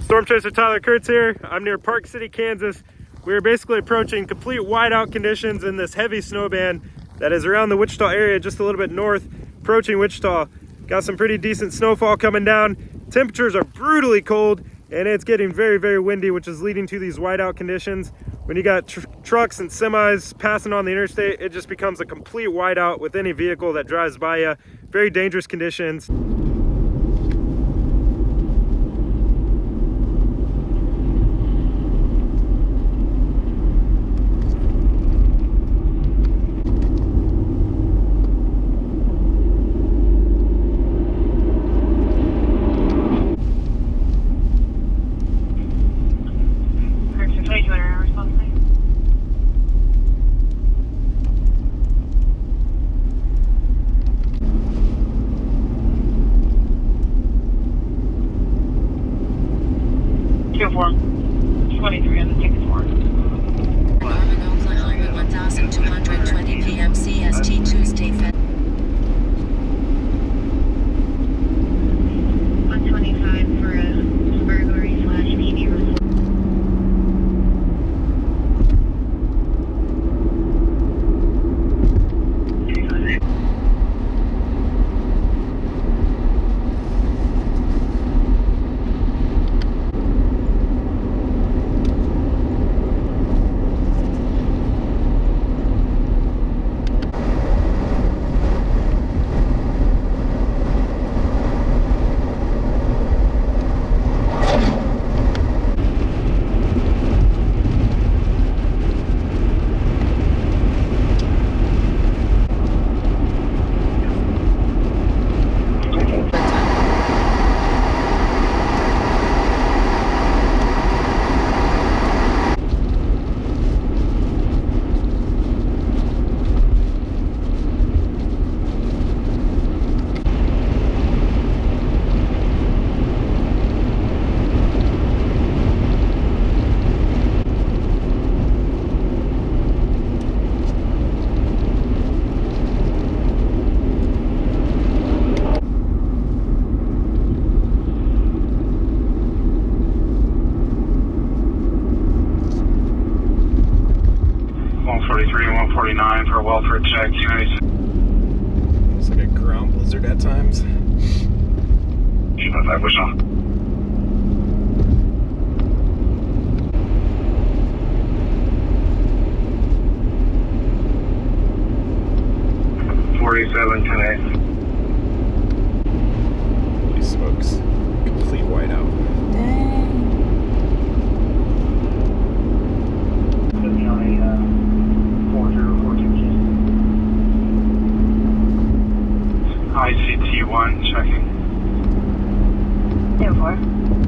Storm Chaser Tyler Kurtz here. I'm near Park City, Kansas. We are basically approaching complete whiteout conditions in this heavy snow band that is around the Wichita area, just a little bit north, approaching Wichita. Got some pretty decent snowfall coming down. Temperatures are brutally cold, and it's getting very, very windy, which is leading to these whiteout conditions. When you got trucks and semis passing on the interstate, it just becomes a complete whiteout with any vehicle that drives by you. Very dangerous conditions. Two four. 23 on the ticket for Norman, Oklahoma, 1220 p.m. CST Tuesday, Fed. 125 for a burglary/PD report. For a welfare check, It's like a ground blizzard at times. 255 Wichita. $47.10. Holy smokes. Complete whiteout. ICT1 checking. 2-4.